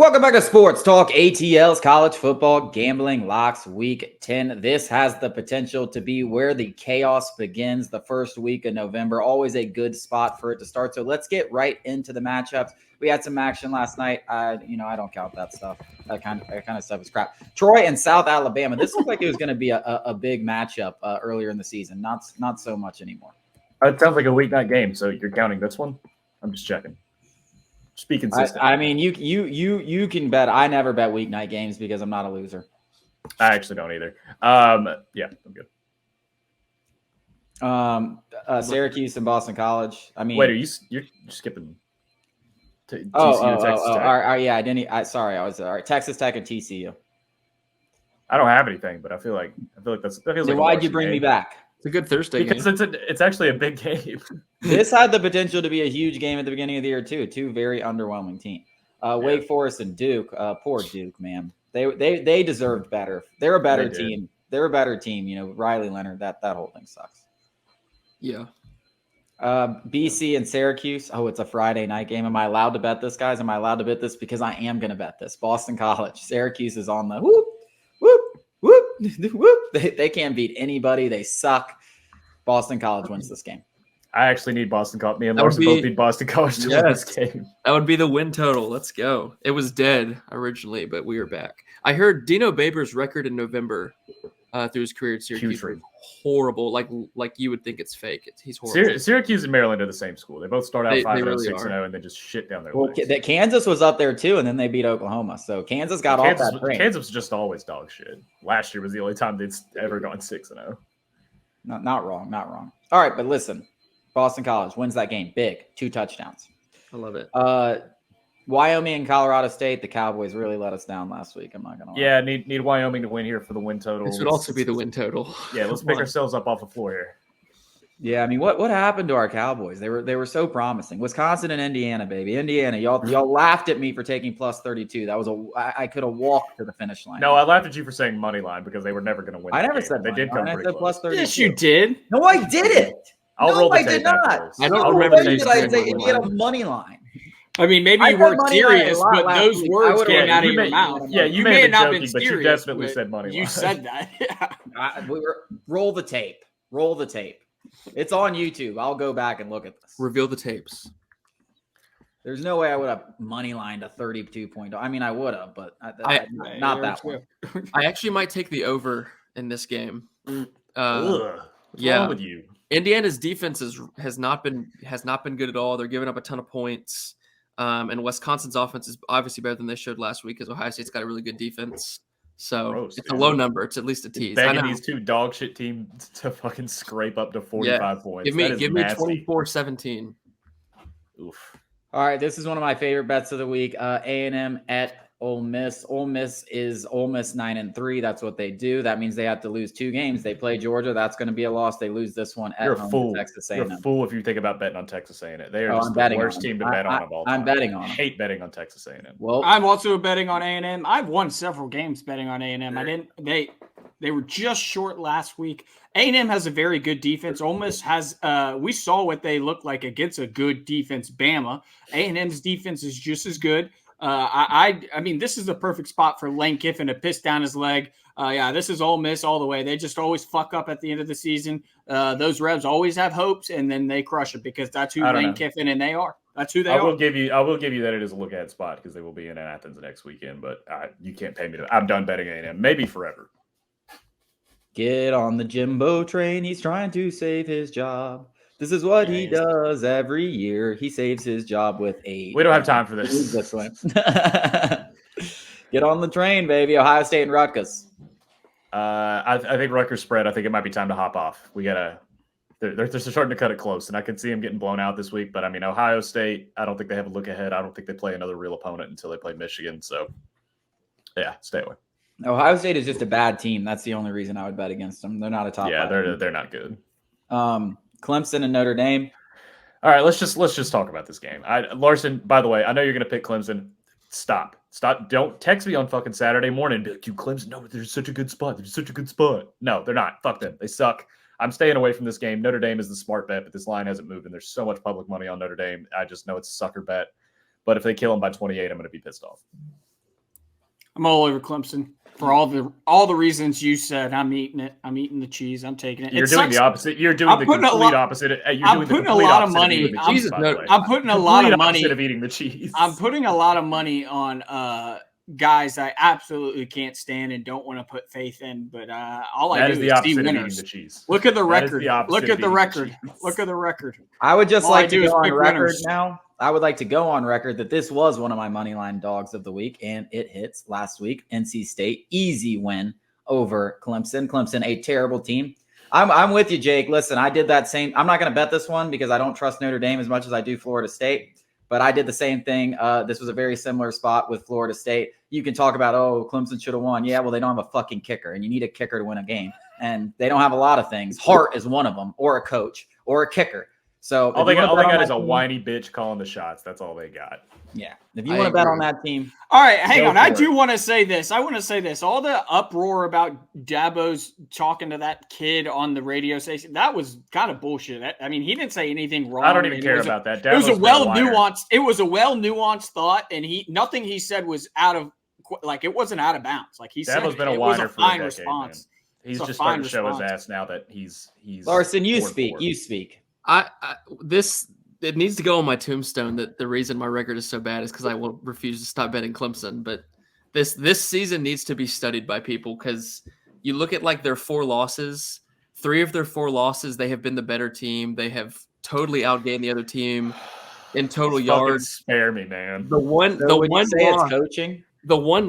Welcome back to Sports Talk ATL's College Football Gambling Locks Week 10. This has the potential to be where the chaos begins the first week of November. Always a good spot for it to start. So let's get right into the matchups. We had some action last night. I don't count that stuff. That kind of stuff is crap. Troy and South Alabama. This looked like it was going to be a big matchup earlier in the season. Not so much anymore. It sounds like a weeknight game. So you're counting this one? I'm just checking. Just be consistent. I mean, you can bet. I never bet weeknight games because I'm not a loser. I actually don't either. Yeah, I'm good. Syracuse and Boston College. I mean, wait, you're skipping? TCU, Texas Tech. Yeah, I didn't. Sorry, I was all right. Texas Tech and TCU. I don't have anything, but I feel like that feels like. Why'd you bring me back? It's a good Thursday because game. It's actually a big game. This had the potential to be a huge game at the beginning of the year too. Two very underwhelming teams. Wake Forest and Duke. Poor Duke, man. They deserved better. They're a better team. They're a better team. You know, Riley Leonard. That whole thing sucks. Yeah. BC and Syracuse. Oh, it's a Friday night game. Am I allowed to bet this, guys? Am I allowed to bet this? Because I am going to bet this. Boston College. Syracuse is on the whoop, whoop, whoop, whoop. They can't beat anybody. They suck. Boston College wins this game. I actually need Boston College. Me and Larson both need Boston College to win this game. That would be the win total. Let's go. It was dead originally, but we are back. I heard Dino Babers' record in November through his career at Syracuse was horrible. Like you would think it's fake. He's horrible. Syracuse and Maryland are the same school. They both start out 5-0, 6-0, and they just shit down their legs. Kansas was up there too, and then they beat Oklahoma. So Kansas got off that train. Kansas was just always dog shit. Last year was the only time they'd ever gone 6-0. Not wrong. All right, but listen. Boston College wins that game big, 2 touchdowns. I love it. Wyoming and Colorado State. The Cowboys really let us down last week. I'm not gonna lie. Yeah, need Wyoming to win here for the win total. This would also be the win total. Yeah, let's pick ourselves up off the floor here. Yeah, I mean, what happened to our Cowboys? They were so promising. Wisconsin and Indiana, baby. Indiana, y'all laughed at me for taking plus 32. That was I could have walked to the finish line. No, I laughed at you for saying money line because they were never going to win. I never said they did come pretty close. Plus 32. Yes, you did. No, I didn't. I did not. I don't remember saying Indiana money line. I mean, maybe you weren't serious, but those words came out of your mouth. Yeah, you may have been joking, but you definitely said money line. You said that. Yeah. Roll the tape. Roll the tape. It's on YouTube. I'll go back and look at this. Reveal the tapes. There's no way I would have money lined a 32 point. I mean, I would have, but not that one. I actually might take the over in this game. What's wrong with you? Indiana's defense has not been good at all. They're giving up a ton of points. And Wisconsin's offense is obviously better than they showed last week because Ohio State's got a really good defense. So it's a low number. It's at least a tease. Begging these two dog shit teams to fucking scrape up to 45 points. Give me 24-17. Oof. All right, this is one of my favorite bets of the week. A&M at Ole Miss. Ole Miss 9-3. That's what they do. That means they have to lose 2 games. They play Georgia. That's going to be a loss. They lose this one at home to Texas A&M. You're a fool if you think about betting on Texas A&M. They are just the worst team to bet on of all time. I'm betting on them. I hate betting on Texas A&M. Well, I'm also betting on A&M. I've won several games betting on A&M. They were just short last week. A&M has a very good defense. Ole Miss has we saw what they look like against a good defense, Bama. A&M's defense is just as good. I mean, this is the perfect spot for Lane Kiffin to piss down his leg. This is Ole Miss all the way. They just always fuck up at the end of the season. Those Rebs always have hopes, and then they crush it because that's who Lane Kiffin and they are. That's who they are. I will give you that it is a look ahead spot because they will be in Athens next weekend. But you can't pay me to. I'm done betting A&M, maybe forever. Get on the Jimbo train. He's trying to save his job. This is what he does every year. He saves his job with a. We don't have time for this. This one. Get on the train, baby. Ohio State and Rutgers. I think Rutgers spread. I think it might be time to hop off. We gotta. They're starting to cut it close, and I can see them getting blown out this week. But I mean, Ohio State. I don't think they have a look ahead. I don't think they play another real opponent until they play Michigan. So, yeah, stay away. Ohio State is just a bad team. That's the only reason I would bet against them. They're not a top. Yeah, they're not good. Clemson and Notre Dame. All right, let's just talk about this game. Larson, by the way, I know you're going to pick Clemson. Stop. Don't text me on fucking Saturday morning and be like, "You Clemson? No, they're such a good spot. They're such a good spot." No, they're not. Fuck them. They suck. I'm staying away from this game. Notre Dame is the smart bet, but this line hasn't moved, and there's so much public money on Notre Dame. I just know it's a sucker bet. But if they kill them by 28, I'm going to be pissed off. I'm all over Clemson for all the reasons you said. I'm eating it. I'm eating the cheese. I'm taking it. You're doing the opposite. You're doing the complete opposite. I'm putting a lot of money. I'm putting a lot of money of eating the cheese. I'm putting a lot of money on guys I absolutely can't stand and don't want to put faith in. But all I do is see winners. The cheese. Look at the record. Look at the record. Look at the record. I would just like to go on record now. I would like to go on record that this was one of my moneyline dogs of the week, and it hits last week. NC State, easy win over Clemson. Clemson, a terrible team. I'm with you, Jake. Listen, I did that same. I'm not going to bet this one because I don't trust Notre Dame as much as I do Florida State. But I did the same thing. This was a very similar spot with Florida State. You can talk about, Clemson should have won. Yeah, well, they don't have a fucking kicker, and you need a kicker to win a game. And they don't have a lot of things. Heart is one of them, or a coach, or a kicker. So all they got is a whiny bitch calling the shots. That's all they got. Yeah. If you want to bet on that team. All right, hang on. I do want to say this. All the uproar about Dabo's talking to that kid on the radio station, that was kind of bullshit. I mean, he didn't say anything wrong. I don't even care about that. It was a well-nuanced thought, and nothing he said was it wasn't out of bounds. Like he said, Dabo's been a whiner for a decade, response. Man. He's just starting to show his ass now that he's Larson, you speak. You speak. It needs to go on my tombstone that the reason my record is so bad is because I will refuse to stop betting Clemson. But this season needs to be studied by people because you look at their 4 losses. 3 of their 4 losses, they have been the better team. They have totally outgained the other team in total yards. Spare me, man. The one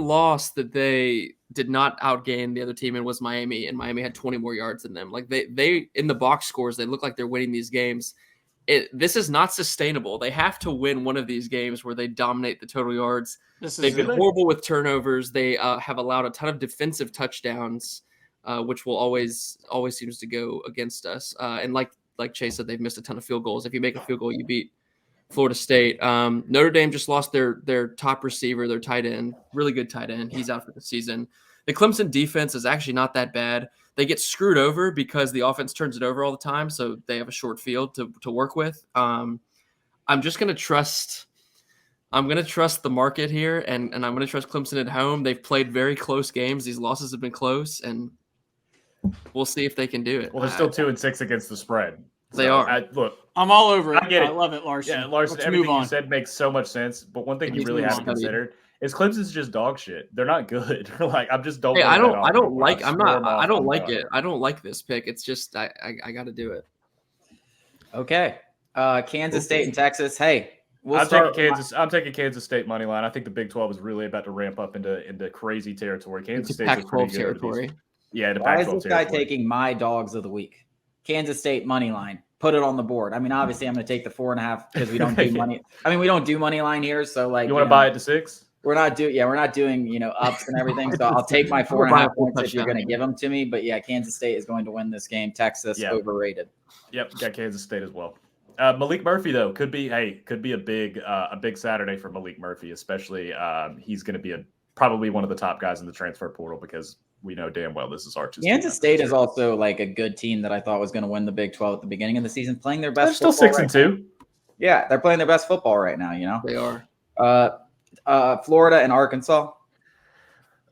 loss that they did not outgain the other team in was Miami, and Miami had 20 more yards than them. They in the box scores, they look like they're winning these games. This is not sustainable. They have to win one of these games where they dominate the total yards. They've been horrible with turnovers. They have allowed a ton of defensive touchdowns, which will always seems to go against us. And like Chase said, they've missed a ton of field goals. If you make a field goal, you beat Florida State. Notre Dame just lost their top receiver, their tight end, really good tight end. He's out for the season. The Clemson defense is actually not that bad. They get screwed over because the offense turns it over all the time, so they have a short field to work with. I'm just going to trust – I'm going to trust the market here, and I'm going to trust Clemson at home. They've played very close games. These losses have been close, and we'll see if they can do it. Well, they're still 2-6 against the spread. They are. Look, I'm all over it. I get it. I love it, Larson. Yeah, Larson, everything you said makes so much sense, but one thing you really haven't considered – is Clemson's just dog shit. They're not good. I'm just don't. Hey, I don't like it. I don't like this pick. It's just I got to do it. Okay, Kansas State and Texas. Hey, I'm taking Kansas State money line. I think the Big 12 is really about to ramp up into crazy territory. Kansas State Pac-12 territory. Yeah, the Pac-12 territory. Why is this guy taking my dogs of the week? Kansas State money line. Put it on the board. I mean, obviously, I'm going to take the 4.5 because we don't do money. I mean, we don't do money line here. So, you want to buy it to 6? We're not doing ups and everything. So I'll take my 4.5 points if you're going to give them to me. But yeah, Kansas State is going to win this game. Texas overrated. Yep, got Kansas State as well. Malik Murphy though could be a big Saturday for Malik Murphy, especially he's going to be probably one of the top guys in the transfer portal because we know damn well this is Arch's. Kansas State is also a good team that I thought was going to win the Big 12 at the beginning of the season, playing their best. They're still 6-2. Yeah, they're playing their best football right now. They are. Florida and Arkansas.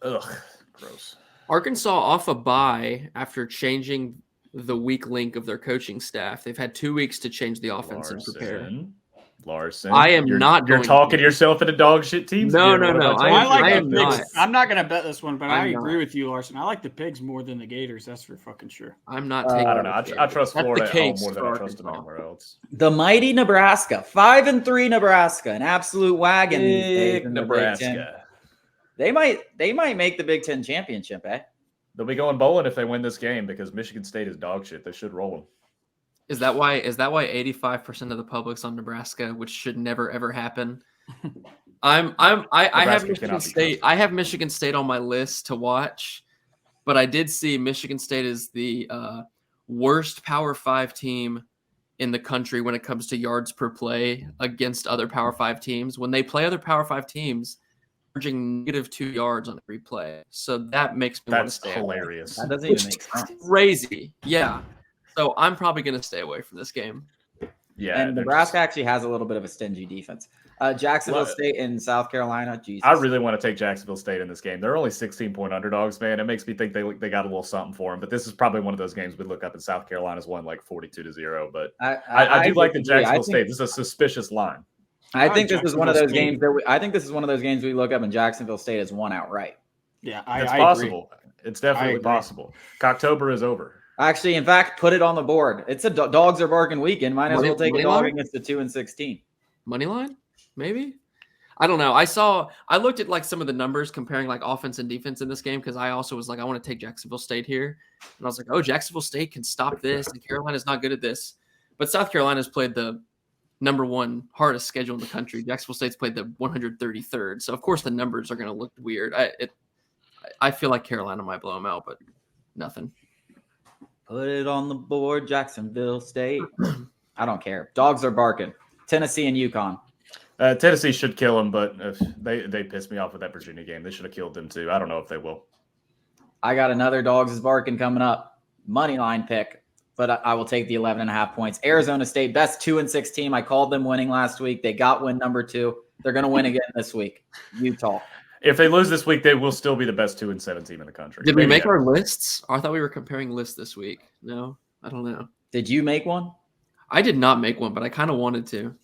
Ugh, gross. Arkansas off a bye after changing the weak link of their coaching staff. They've had 2 weeks to change the offense and prepare. Larson, You're talking yourself into dog shit teams. No. I am not. I'm not going to bet this one, but I agree with you, Larson. I like the Pigs more than the Gators. That's for fucking sure. I'm not taking. I don't know. I trust Florida at home more than I trust them anywhere else. The mighty Nebraska, 5-3 Nebraska, an absolute wagon these days in Nebraska. They might make the Big Ten championship, eh? They'll be going bowling if they win this game because Michigan State is dog shit. They should roll them. Is that why 85% of the public's on Nebraska, which should never ever happen? I have Michigan State. I have Michigan State on my list to watch, but I did see Michigan State is the worst Power 5 team in the country when it comes to yards per play against other Power 5 teams. When they play other Power 5 teams, averaging -2 yards on every play. So that makes me want to stay hilarious. That doesn't even make sense. Crazy. Yeah. So I'm probably going to stay away from this game. Yeah, and Nebraska actually has a little bit of a stingy defense. Jacksonville State and South Carolina. Jesus. I really want to take Jacksonville State in this game. They're only 16-point underdogs, man. It makes me think they got a little something for them. But this is probably one of those games we look up and South Carolina's won like 42-0. But I do like the Jacksonville State. This is a suspicious line. I think this is one of those games we look up and Jacksonville State has won outright. Yeah, it's possible. Agree. It's definitely possible. October is over. Actually, in fact, put it on the board. It's a dogs are barking weekend. Might as well take a dog against the 2-16. Money line, maybe. I don't know. I looked at like some of the numbers comparing like offense and defense in this game because I also was like, I want to take Jacksonville State here, and I was like, oh, Jacksonville State can stop this, and Carolina's not good at this. But South Carolina's played the number 1 hardest schedule in the country. Jacksonville State's played the 133rd, so of course the numbers are going to look weird. I feel like Carolina might blow them out, but nothing. Put it on the board, Jacksonville State. I don't care. Dogs are barking. Tennessee and UConn. Tennessee should kill them, but they pissed me off with that Virginia game. They should have killed them too. I don't know if they will. I got another dogs is barking coming up. Money line pick, but I will take the 11.5 points. Arizona State, best 2-6 team. I called them winning last week. They got win number 2. They're going to win again this week. Utah. If they lose this week, they will still be the best 2-7 team in the country. Did we make our lists? I thought we were comparing lists this week. No, I don't know. Did you make one? I did not make one, but I kind of wanted to.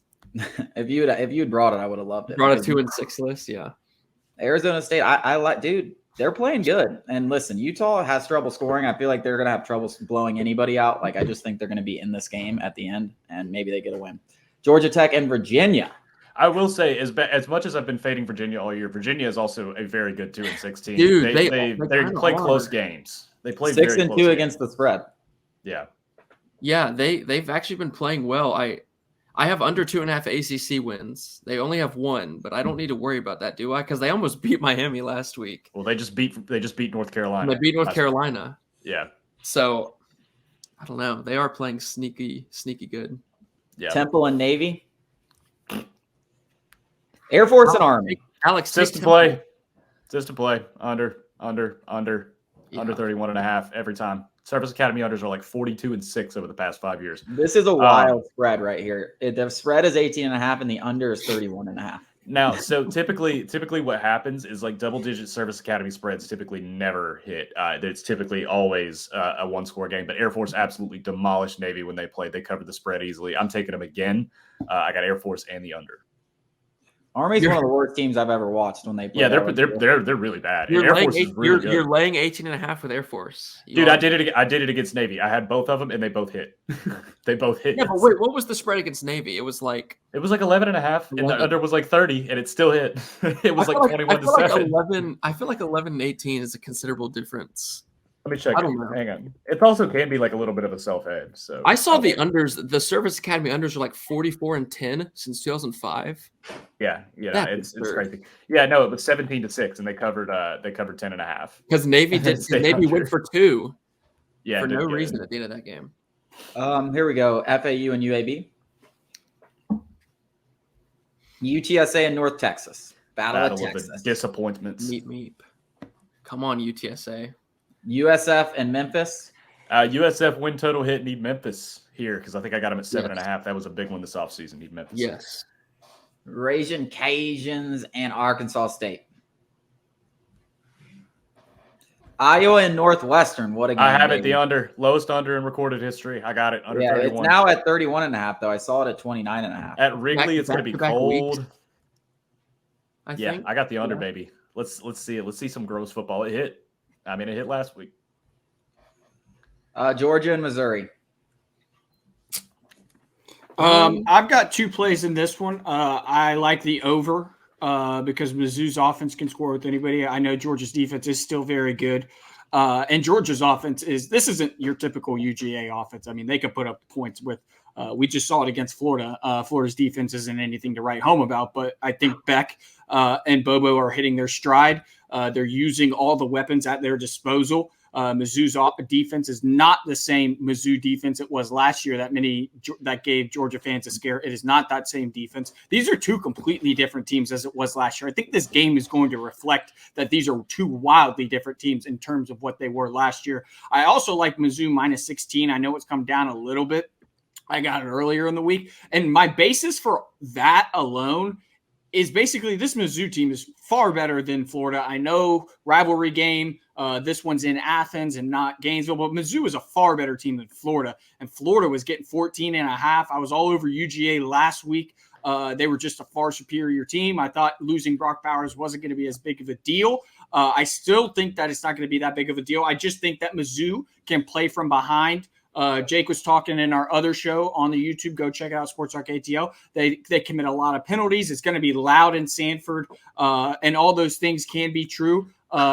If you had brought it, I would have loved it. Brought a 2-6 list, yeah. Arizona State, I like, dude. They're playing good. And listen, Utah has trouble scoring. I feel like they're gonna have trouble blowing anybody out. Like I just think they're gonna be in this game at the end, and maybe they get a win. Georgia Tech and Virginia. I will say, as much as I've been fading Virginia all year, Virginia is also a very good 2-6 team. Dude, they play close games. They play 6-2 against the spread. Yeah. Yeah, they've actually been playing well. I have under 2.5 ACC wins. They only have 1, but I don't need to worry about that, do I? Because they almost beat Miami last week. Well, they just beat North Carolina. They beat North Carolina. Yeah. So I don't know. They are playing sneaky good. Yeah. Temple and Navy. Air Force and Army. Alex, system play. Under 31.5 every time. Service Academy unders are like 42-6 over the past 5 years. This is a wild spread right here. The spread is 18.5 and the under is 31.5. Now, so typically what happens is like double-digit Service Academy spreads typically never hit. It's typically always a one-score game, but Air Force absolutely demolished Navy when they played. They covered the spread easily. I'm taking them again. I got Air Force and the under. Army's one of the worst teams I've ever watched when they play. Yeah, they're really bad. You're laying 18.5 with Air Force. Dude, I did it against Navy. I had both of them and they both hit. They both hit. Yeah, but wait, what was the spread against Navy? It was like 11.5 and the under was like 30 and it still hit. It was like 21-7. I feel like 11-18 is a considerable difference. Let me check. Hang on. It also can be like a little bit of a self-edge. So I saw the unders. The Service Academy unders are like 44-10 since 2005. Yeah, it's crazy. Yeah, no, it was 17-6, and they covered 10.5. Because Navy went for 2. Yeah, for no reason at the end of that game. Here we go. FAU and UAB. UTSA and North Texas. Battle of Texas. The disappointments. Meep. Come on, UTSA. USF and Memphis. USF win total hit. Need Memphis here because I think I got them at 7.5. That was a big one this offseason. Need Memphis. Yes. Raging Cajuns and Arkansas State. Iowa and Northwestern. What a game. I have it the under. Lowest under in recorded history. I got it under 31. It's now at 31.5, though. I saw it at 29.5. At Wrigley, it's going to be cold. Weeks, I think. I got the under, baby. Let's see it. Let's see some gross football. It hit. It hit last week. Georgia and Missouri. I've got 2 plays in this one. I like the over because Mizzou's offense can score with anybody. I know Georgia's defense is still very good. And Georgia's offense this isn't your typical UGA offense. I mean, they could put up points with we just saw it against Florida. Florida's defense isn't anything to write home about, but I think Beck and Bobo are hitting their stride. They're using all the weapons at their disposal. Mizzou's defense is not the same Mizzou defense it was last year that gave Georgia fans a scare. It is not that same defense. These are 2 completely different teams as it was last year. I think this game is going to reflect that these are 2 wildly different teams in terms of what they were last year. I also like Mizzou -16. I know it's come down a little bit I got it earlier in the week. And my basis for that alone is basically this Mizzou team is far better than Florida. I know rivalry game. This one's in Athens and not Gainesville, but Mizzou is a far better team than Florida. And Florida was getting 14.5. I was all over UGA last week. They were just a far superior team. I thought losing Brock Bowers wasn't going to be as big of a deal. I still think that it's not going to be that big of a deal. I just think that Mizzou can play from behind. Jake was talking in our other show on the YouTube. Go check out Sports Talk ATL. They commit a lot of penalties. It's going to be loud in Sanford, and all those things can be true,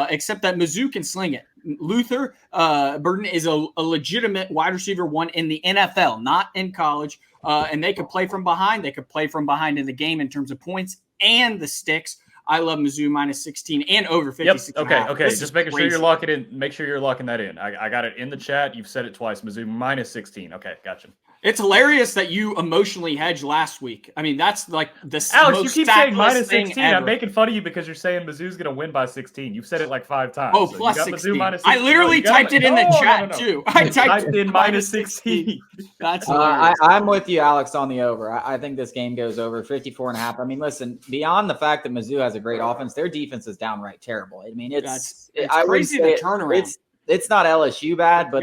except that Mizzou can sling it. Luther Burden is a legitimate wide receiver one in the NFL, not in college, and they could play from behind. They could play from behind in the game in terms of points and the sticks. I love Mizzou minus 16 and over 56. Yep. Okay. Just making sure you're locking in. Make sure you're locking that in. I got it in the chat. You've said it twice. Mizzou minus 16. Okay, gotcha. It's hilarious that you emotionally hedged last week. I mean, that's like the Alex, most you keep saying minus thing 16. ever. I'm making fun of you because you're saying Mizzou's going to win by 16. You've said it like 5 times. Oh, so plus you got 16. Mizzou minus 16. I literally typed it in the chat, too. I typed in minus 16. That's hilarious. I'm with you, Alex, on the over. I think this game goes over 54.5. I mean, listen, beyond the fact that Mizzou has a great offense, their defense is downright terrible. I mean, it's crazy to turn around. It's not LSU bad, but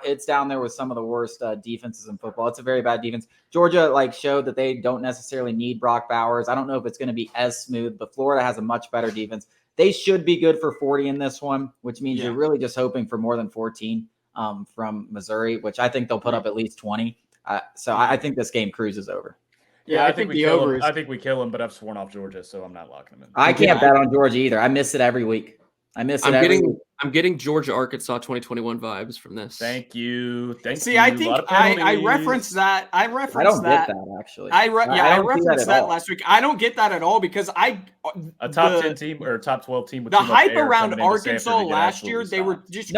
it's down there with some of the worst defenses in football. It's a very bad defense. Georgia showed that they don't necessarily need Brock Bowers. I don't know if it's going to be as smooth, but Florida has a much better defense. They should be good for 40 in this one, which means you're really just hoping for more than 14 from Missouri, which I think they'll put up at least 20. So I think this game cruises over. Yeah, I think the over is. I think we kill him, but I've sworn off Georgia, so I'm not locking him in. I can't bet on Georgia either. I miss it every week. I'm getting Georgia Arkansas 2021 vibes from this. Thank you. See, I think I referenced that. I don't get that actually. I referenced that last week. I don't get that at all because a top 10 team or a top 12 team with the hype around Arkansas last year. They were just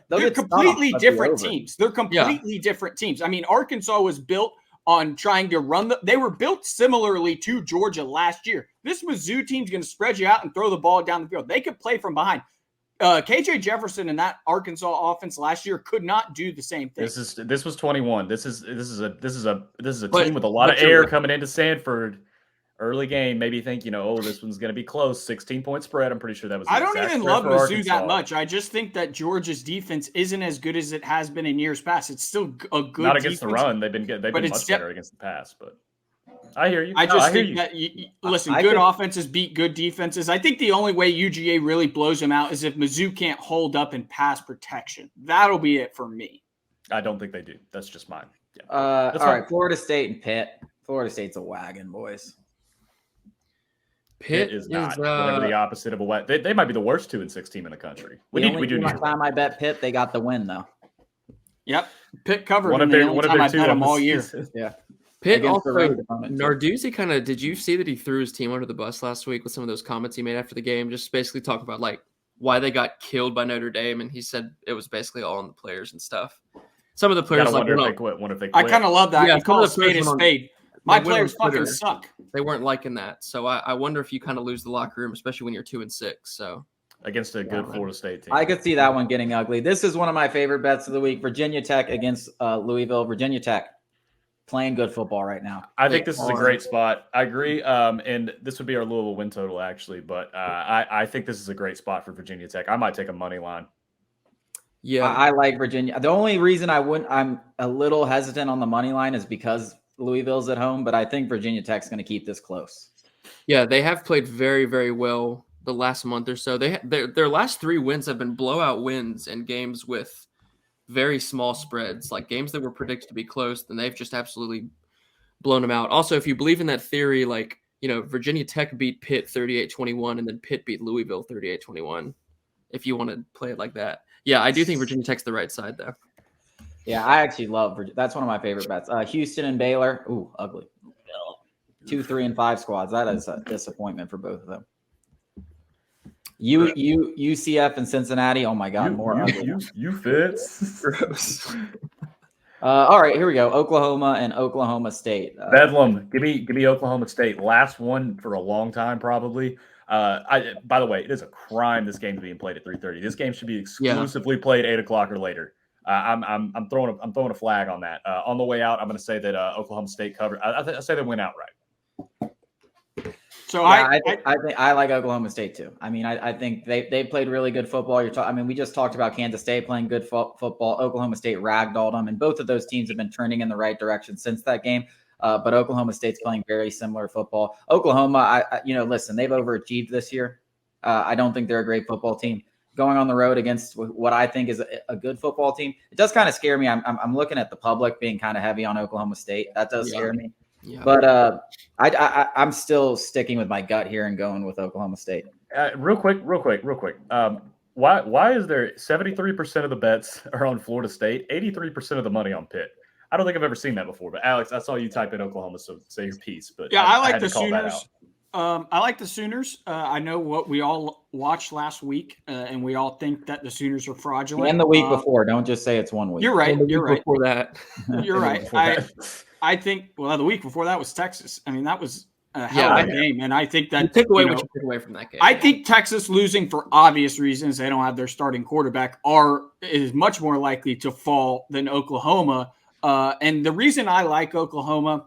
they're completely different teams. They're completely different teams. I mean, Arkansas was built on trying to run they were built similarly to Georgia last year. This Mizzou team's going to spread you out and throw the ball down the field. They could play from behind. KJ Jefferson and that Arkansas offense last year could not do the same thing. This was 21. This is a team with a lot of air coming into Sanford. Early game, maybe think, this one's going to be close. 16-point spread. I'm pretty sure that was. I don't even love Mizzou that much. I just think that Georgia's defense isn't as good as it has been in years past. It's still a good not against defense. The run. They've been much better against the pass, but I hear you. I just think that good offenses beat good defenses. I think the only way UGA really blows them out is if Mizzou can't hold up in pass protection. That'll be it for me. I don't think they do. That's just mine. Yeah. All right, Florida State and Pitt. Florida State's a wagon, boys. Pitt is not whatever the opposite of a wet. They might be the worst 2-6 team in the country. We do. Time I bet Pitt, they got the win though. Yep, Pitt covered. One of their I bet them all year. Yeah. Pitt also Narduzzi kind of. Did you see that he threw his team under the bus last week with some of those comments he made after the game? Just basically talk about why they got killed by Notre Dame, and he said it was basically all on the players and stuff. Some of the players wonder if they quit. I kind of love that. Yeah, call a spade a spade. My players fucking suck. They weren't liking that. So I wonder if you kind of lose the locker room, especially when you're 2-6. So against a good Florida State team. I could see that one getting ugly. This is one of my favorite bets of the week. Virginia Tech against Louisville. Virginia Tech playing good football right now. I think this is a great spot. I agree. And this would be our Louisville win total actually, but I think this is a great spot for Virginia Tech. I might take a money line. Yeah, I like Virginia. The only reason I'm a little hesitant on the money line is because Louisville's at home, but I think Virginia Tech's going to keep this close. Yeah, they have played very, very well the last month or so. Their last 3 wins have been blowout wins in games with very small spreads, like games that were predicted to be close, and they've just absolutely blown them out. Also, if you believe in that theory, Virginia Tech beat Pitt 38-21, and then Pitt beat Louisville 38-21, if you want to play it like that. Yeah, I do think Virginia Tech's the right side, though. Yeah, I actually love Virginia. That's one of my favorite bets. Houston and Baylor. Ooh, ugly. 2, 3, and 5 squads. That is a disappointment for both of them. UCF and Cincinnati. Oh my God, more ugly. You Fitz. Gross. All right, here we go. Oklahoma and Oklahoma State. Bedlam. Give me Oklahoma State. Last one for a long time, probably. By the way, it is a crime this game is being played at 3:30. This game should be exclusively played 8 o'clock or later. I'm throwing a flag on that. On the way out, I'm going to say that Oklahoma State covered. I say they win outright. So yeah, I think I like Oklahoma State too. I mean, I think they played really good football. I mean, we just talked about Kansas State playing good football. Oklahoma State ragdolled them, and both of those teams have been trending in the right direction since that game. But Oklahoma State's playing very similar football. Oklahoma, listen, they've overachieved this year. I don't think they're a great football team. Going on the road against what I think is a good football team, it does kind of scare me. I'm looking at the public being kind of heavy on Oklahoma State. That does scare me. Yeah. But I'm still sticking with my gut here and going with Oklahoma State. Real quick. Why is there 73% of the bets are on Florida State, 83% of the money on Pitt? I don't think I've ever seen that before. But Alex, I saw you type in Oklahoma, so say your piece. But yeah, I like the Sooners. I like the Sooners. I know what we all watched last week, and we all think that the Sooners are fraudulent. And the week before, don't just say it's 1 week. You're right. You're right. Before that, you're right. I think. Well, the week before that was Texas. I mean, that was a hell of a game, and I think that took away what you took away from that game. I think Texas losing for obvious reasons. They don't have their starting quarterback. Is much more likely to fall than Oklahoma. And the reason I like Oklahoma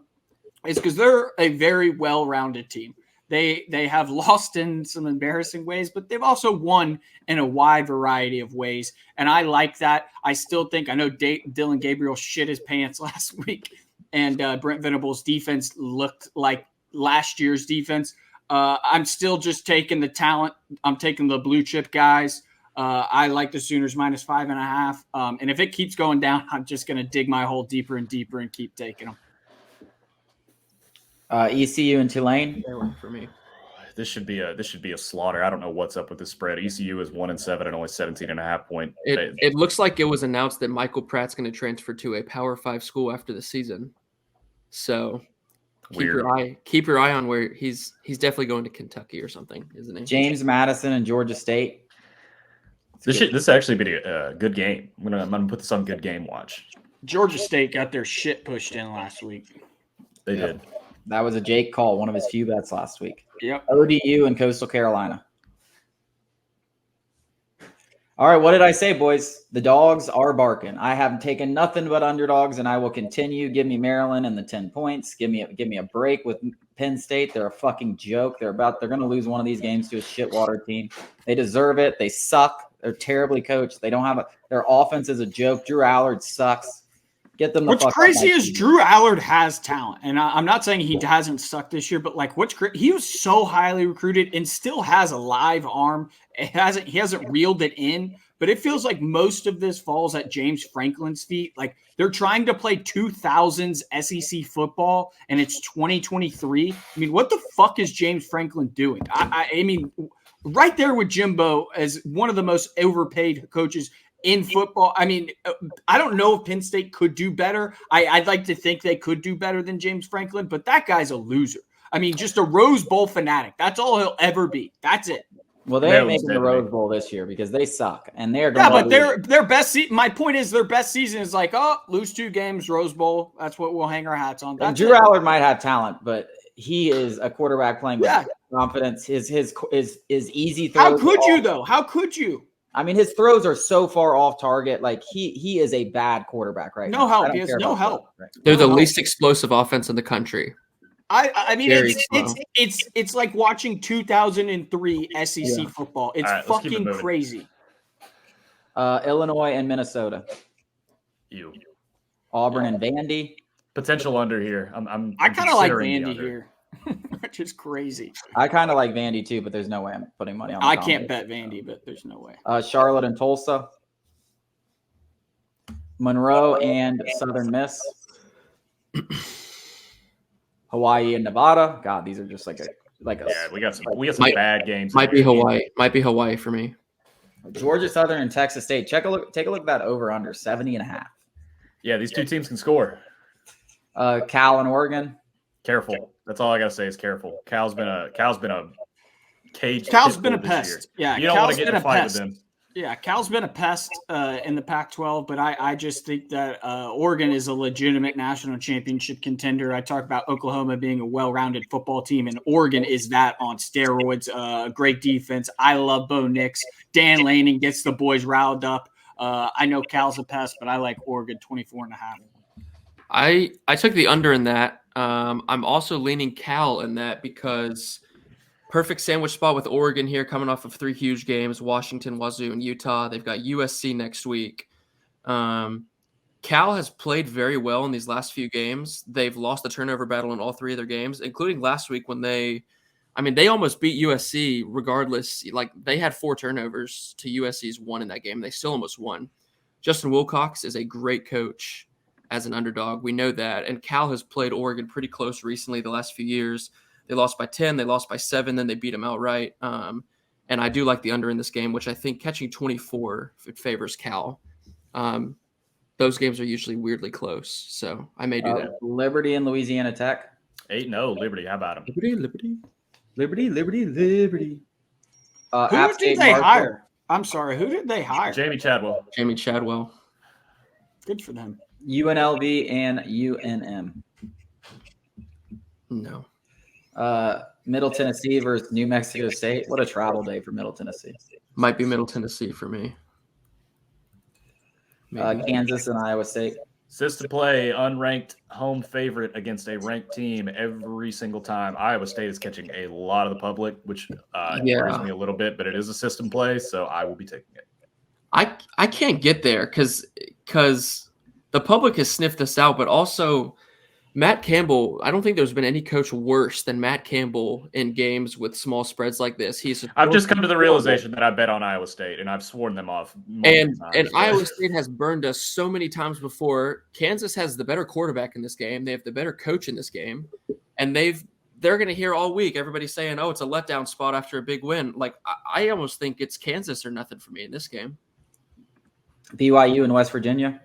is because they're a very well-rounded team. They have lost in some embarrassing ways, but they've also won in a wide variety of ways. And I like that. I still think, I know Dylan Gabriel shit his pants last week, and Brent Venables' defense looked like last year's defense. I'm still just taking the talent. I'm taking the blue chip guys. I like the Sooners -5.5. And if it keeps going down, I'm just going to dig my hole deeper and deeper and keep taking them. ECU and Tulane for me. This should be a slaughter. I don't know what's up with the spread. ECU is 1-7 and only 17.5 point. It looks like it was announced that Michael Pratt's going to transfer to a Power 5 school after the season. So keep your eye on where he's definitely going to Kentucky or something, isn't he? James Madison and Georgia State. This actually be a good game. I'm gonna put this on good game watch. Georgia State got their shit pushed in last week. They did. That was a Jake call, one of his few bets last week. Yep. ODU and Coastal Carolina. All right, what did I say, boys? The dogs are barking. I have taken nothing but underdogs, and I will continue. Give me Maryland and the 10 points. Give me a break with Penn State. They're a fucking joke. They're going to lose one of these games to a shitwater team. They deserve it. They suck. They're terribly coached. They don't have their offense is a joke. Drew Allard sucks. Get them. What's crazy is Drew Allard has talent, and I'm not saying he hasn't sucked this year, but like he was so highly recruited and still has a live arm. He hasn't reeled it in, but it feels like most of this falls at James Franklin's feet. Like they're trying to play 2000s SEC football, and it's 2023. I mean, what the fuck is James Franklin doing? I mean, right there with Jimbo as one of the most overpaid coaches in football. I mean, I don't know if Penn State could do better. I'd like to think they could do better than James Franklin, but that guy's a loser. I mean, just a Rose Bowl fanatic. That's all he'll ever be. That's it. Well, they ain't making the Rose Bowl this year because they suck, and they're going. Yeah, but their best. My point is, their best season is like, lose 2 games, Rose Bowl. That's what we'll hang our hats on. Drew Allard might have talent, but he is a quarterback playing with confidence. His easy throws. How could you though? How could you? I mean, his throws are so far off target. Like he is a bad quarterback right now. No help. He has no help. They're the least explosive offense in the country. I mean, it's like watching 2003 SEC football. It's fucking crazy. Illinois and Minnesota. Auburn and Vandy. Potential under here. I kind of like Vandy here. Which is crazy. I kind of like Vandy too, but there's no way I'm putting money on. I can't bet Vandy, but there's no way. Charlotte and Tulsa, Monroe and Southern Miss, Hawaii and Nevada. God, these are just like a. Yeah, we got some bad games. Might be Hawaii for me. Georgia Southern and Texas State. Take a look at that over under 70.5. Yeah, these two teams can score. Cal and Oregon. Careful. That's all I gotta say is careful. Cal's been a cage. Cal's been a pest. Yeah, you don't want to get in a fight with them. Yeah, Cal's been a pest in the Pac-12, but I just think that Oregon is a legitimate national championship contender. I talk about Oklahoma being a well-rounded football team, and Oregon is that on steroids. Great defense. I love Bo Nix. Dan Lanning gets the boys riled up. I know Cal's a pest, but I like Oregon 24.5. I took the under in that. I'm also leaning Cal in that because perfect sandwich spot with Oregon here, coming off of 3 huge games: Washington, Wazoo, and Utah. They've got USC next week. Cal has played very well in these last few games. They've lost the turnover battle in all 3 of their games, including last week when they almost beat USC regardless. Like, they had 4 turnovers to USC's 1 in that game. They still almost won. Justin Wilcox is a great coach as an underdog. We know that. And Cal has played Oregon pretty close recently the last few years. They lost by 10, they lost by 7, then they beat them outright. And I do like the under in this game, which I think catching 24 favors Cal. Those games are usually weirdly close, so I may do that. Liberty and Louisiana Tech. 8-0 Liberty. How about them? Liberty. Who did they hire? I'm sorry. Who did they hire? Jamie Chadwell. Good for them. UNLV and UNM. No. Middle Tennessee versus New Mexico State. What a travel day for Middle Tennessee. Might be Middle Tennessee for me. Kansas and Iowa State. System play, unranked home favorite against a ranked team every single time. Iowa State is catching a lot of the public, which worries me a little bit, but it is a system play, so I will be taking it. I can't get there because the public has sniffed this out, but also Matt Campbell, I don't think there's been any coach worse than Matt Campbell in games with small spreads like this. I've just come to the realization that I bet on Iowa State, and I've sworn them off. And Iowa State has burned us so many times before. Kansas has the better quarterback in this game. They have the better coach in this game, and they're going to hear all week everybody saying, "Oh, it's a letdown spot after a big win." Like, I almost think it's Kansas or nothing for me in this game. BYU and West Virginia.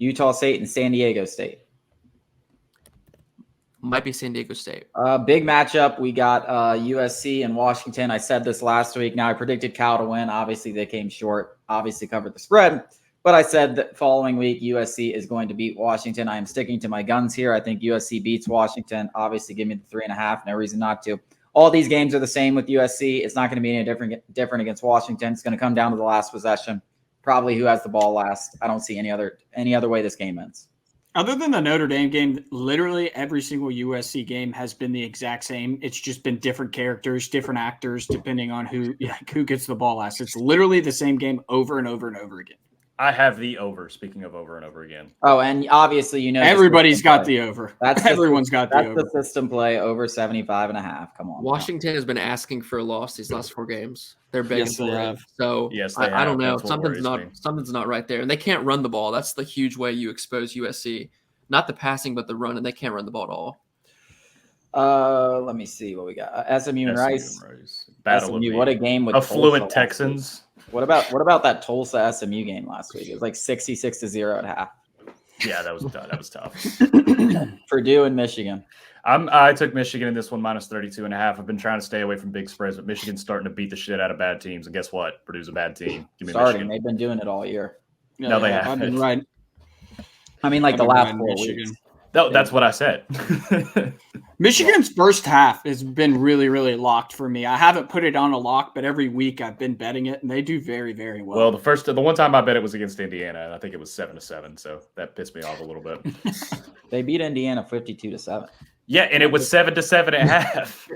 Utah State and San Diego State. Might be San Diego State. Big matchup. We got USC and Washington. I said this last week. Now, I predicted Cal to win. Obviously, they came short. Obviously, covered the spread. But I said that following week, USC is going to beat Washington. I am sticking to my guns here. I think USC beats Washington. Obviously, give me the 3.5. No reason not to. All these games are the same with USC. It's not going to be any different against Washington. It's going to come down to the last possession. Probably who has the ball last. I don't see any other way this game ends. Other than the Notre Dame game, literally every single USC game has been the exact same. It's just been different characters, different actors, depending on who gets the ball last. It's literally the same game over and over and over again. I have the over. Speaking of over and over again. Oh, and obviously, everybody's got the over. Everyone's got the over. That's the system play over 75.5. Come on. Washington has been asking for a loss these last 4 games. They're begging for it. So yes, I don't know. Something's not right there, and they can't run the ball. That's the huge way you expose USC. Not the passing, but the run, and they can't run the ball at all. Let me see what we got. SMU and Rice. Battle SMU, what a game with affluent Texans. What about that Tulsa SMU game last week? It was like 66-0 at half. Yeah, that was tough. Purdue and Michigan. I took Michigan in this one minus 32.5. I've been trying to stay away from big spreads, but Michigan's starting to beat the shit out of bad teams. And guess what? Purdue's a bad team. Give me Michigan. They've been doing it all year. No, they haven't. I've been right. I mean, like the last 4 weeks. No, that's what I said. Michigan's first half has been really, really locked for me. I haven't put it on a lock, but every week I've been betting it, and they do very, very well. Well, the one time I bet it was against Indiana, and I think it was 7-7, so that pissed me off a little bit. They beat Indiana 52-7. Yeah, and it was 7-7 at half.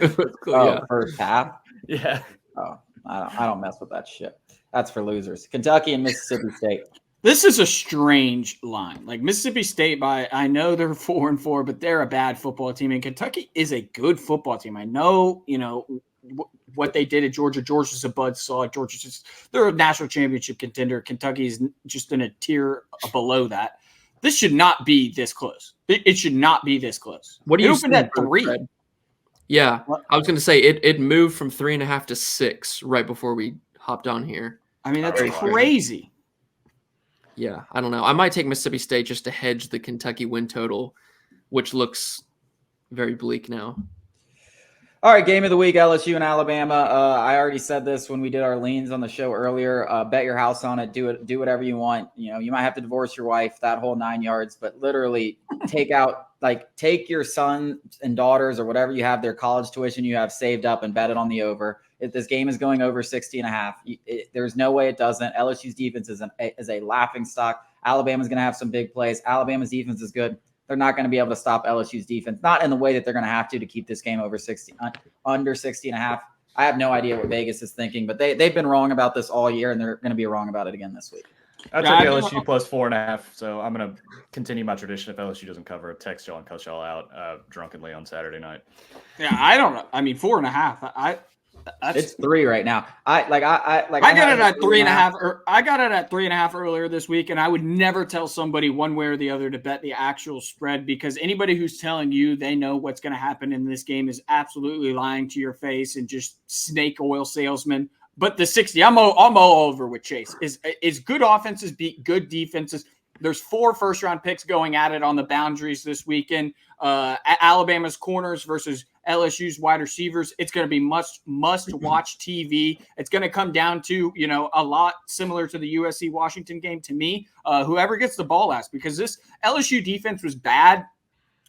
First half. Yeah. Oh, I don't mess with that shit. That's for losers. Kentucky and Mississippi State. This is a strange line. Like Mississippi State, I know they're 4-4, but they're a bad football team. And Kentucky is a good football team. I know, what they did at Georgia. Georgia's a buzzsaw. They're a national championship contender. Kentucky is just in a tier below that. This should not be this close. It should not be this close. What do you opened at 3? Yeah, I was going to say it moved from 3.5 to 6 right before we hopped on here. I mean, that's crazy. Yeah, I don't know. I might take Mississippi State just to hedge the Kentucky win total, which looks very bleak now. All right, game of the week, LSU and Alabama. I already said this when we did our leans on the show earlier. Bet your house on it. Do whatever you want. You might have to divorce your wife, that whole 9 yards, but literally take your sons and daughters or whatever you have, their college tuition you have saved up and bet it on the over. If this game is going over 60.5, there's no way it doesn't. LSU's defense is a laughing stock. Alabama's going to have some big plays. Alabama's defense is good. They're not going to be able to stop LSU's defense, not in the way that they're going to have to keep this game over 60, under 60.5. I have no idea what Vegas is thinking, but they've been wrong about this all year, and they're going to be wrong about it again this week. I took LSU plus 4.5, so I'm going to continue my tradition. If LSU doesn't cover, text y'all and cuss y'all out drunkenly on Saturday night. Yeah, I don't know. I mean, 4.5. It's 3 right now. I got it at 3.5. Or I got it at 3.5 earlier this week, and I would never tell somebody one way or the other to bet the actual spread, because anybody who's telling you they know what's going to happen in this game is absolutely lying to your face and just snake oil salesman. But the 60, I'm all over with Chase. Is good offenses beat good defenses. There's 4 first-round picks going at it on the boundaries this weekend. Alabama's corners versus LSU's wide receivers. It's going to be must-watch TV. It's going to come down to, a lot similar to the USC-Washington game to me. Whoever gets the ball last, because this LSU defense was bad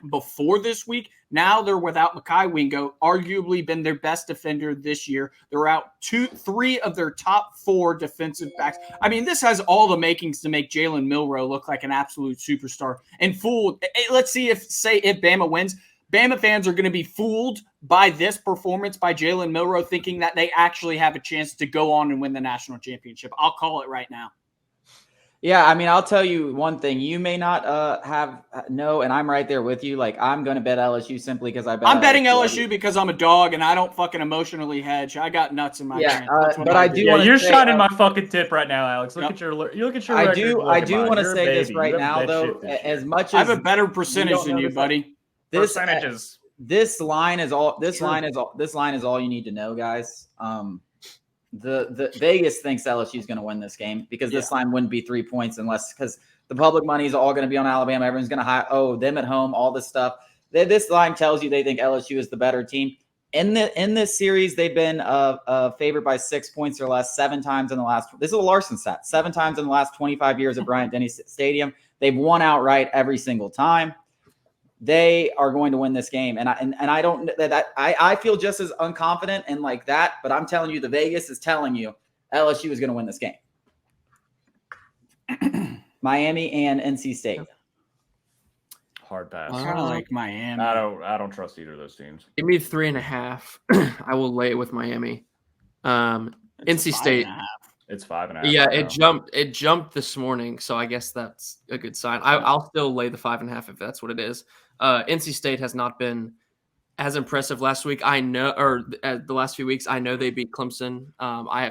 before this week. Now they're without Mekhi Wingo, arguably been their best defender this year. They're out 3 of their top 4 defensive backs. I mean, this has all the makings to make Jalen Milroe look like an absolute superstar. And fooled. Let's see if Bama wins. Bama fans are going to be fooled by this performance by Jalen Milroe, thinking that they actually have a chance to go on and win the national championship. I'll call it right now. Yeah, I mean, I'll tell you one thing. You may not and I'm right there with you. Like, I'm going to bet LSU simply because I'm betting LSU because I'm a dog and I don't fucking emotionally hedge. I got nuts in my hand. But I do. Yeah, you're shining my fucking tip right now, Alex. Look at your I do want to say this right now, though. As much as I have a better percentage than you, buddy. Percentages. This line is all you need to know, guys. The Vegas thinks LSU is going to win this game because this line wouldn't be 3 points because the public money is all going to be on Alabama. Everyone's going to them at home, all this stuff. This line tells you they think LSU is the better team. In this series, they've been favored by 6 points or less 7 times in the last. This is a Larson stat. 7 times in the last 25 years at Bryant-Denny Stadium. They've won outright every single time. They are going to win this game, and I don't that I feel just as unconfident and like that, but I'm telling you, the Vegas is telling you LSU is going to win this game. Miami and NC State. Hard pass. I kind of like Miami. I don't trust either of those teams. Give me 3.5. I will lay it with Miami. NC State. It's 5.5. Yeah, it jumped this morning, so I guess that's a good sign. I'll still lay the 5.5 if that's what it is. NC State has not been as impressive last week. I know, or the last few weeks, I know they beat Clemson.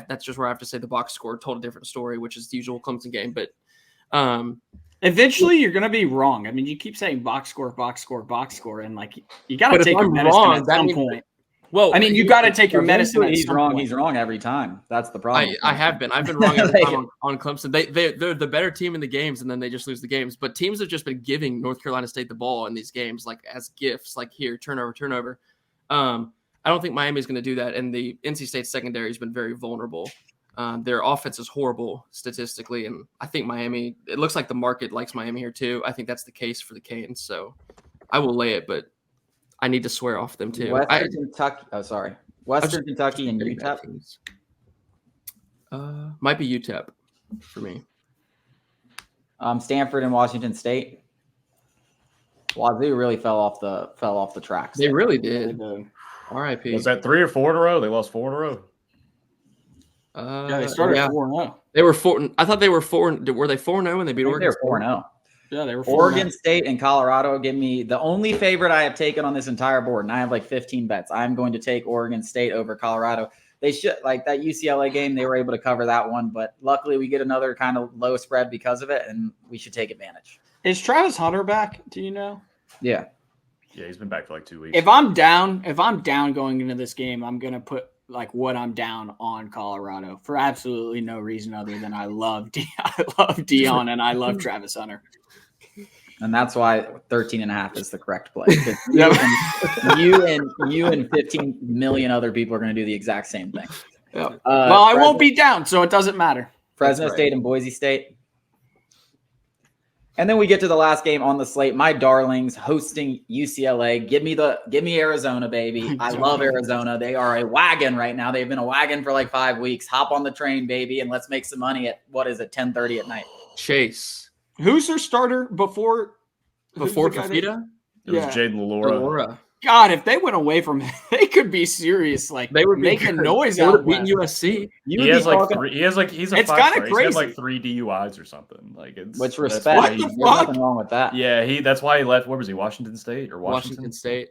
That's just where I have to say the box score told a different story, which is the usual Clemson game. But eventually, you're going to be wrong. I mean, you keep saying box score, and like you got to take your medicine at some point. Well, I mean, you got to take your medicine. He's wrong. He's wrong every time. That's the problem. I've been wrong every time on Clemson. They're the better team in the games, and then they just lose the games. But teams have just been giving North Carolina State the ball in these games, like as gifts, like here, turnover. I don't think Miami's going to do that. And the NC State secondary has been very vulnerable. Their offense is horrible statistically, and I think Miami. It looks like the market likes Miami here too. I think that's the case for the Canes. So I will lay it, but I need to swear off them too. Western Kentucky and UTEP. Might be UTEP for me. Stanford and Washington State. Wazoo really fell off the tracks. They really did. R.I.P. Was that 3 or 4 in a row? They lost 4 in a row. Yeah, they started 4-0. They were 4. I thought they were 4. Were they 4-0 when they beat Oregon? They were 4-0. Yeah, they were 4-0. Oregon State and Colorado give me the only favorite I have taken on this entire board, and I have like 15 bets. I'm going to take Oregon State over Colorado. They should, like that UCLA game, they were able to cover that one, but luckily we get another kind of low spread because of it, and we should take advantage. Is Travis Hunter back? Do you know? Yeah. Yeah, he's been back for like 2 weeks. If I'm down going into this game, I'm gonna put like what I'm down on Colorado for absolutely no reason other than I love Dion and I love Travis Hunter. And that's why 13.5 is the correct play. You and 15 million other people are going to do the exact same thing. Yep. Well, I won't be down, so it doesn't matter. Fresno State and Boise State. And then we get to the last game on the slate. My darlings hosting UCLA. Give me Arizona, baby. I love Arizona. They are a wagon right now. They've been a wagon for like 5 weeks. Hop on the train, baby, and let's make some money at 10:30 at night. Chase. Who's their starter before Fafita? It was Jaden Laura. God, if they went away from him, they could be serious. Like they would make a noise they out would beat USC. He's a it's kind of of crazy. He's like 3 DUIs or something. Like it's Which respect. There's nothing wrong with that. Yeah, that's why he left. Where was he? Washington State or Washington State?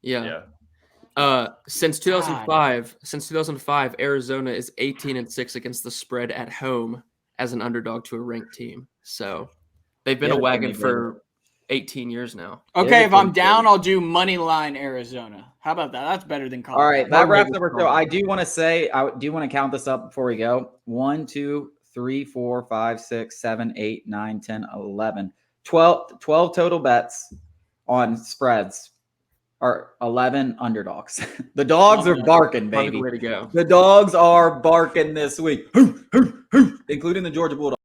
Yeah. Yeah. Since 2005, Arizona is 18-6 against the spread at home as an underdog to a ranked team. So they've been a wagon for 18 years now. Okay, if I'm down, I'll do money line Arizona. How about that? That's better than college. All right, that wraps up our show. I do want to count this up before we go. 1, 2, 3, 4, 5, 6, 7, 8, 9, 10, 11. 12 total bets on spreads are 11 underdogs. The dogs are barking, baby. Way to go. The dogs are barking this week, including the Georgia Bulldogs.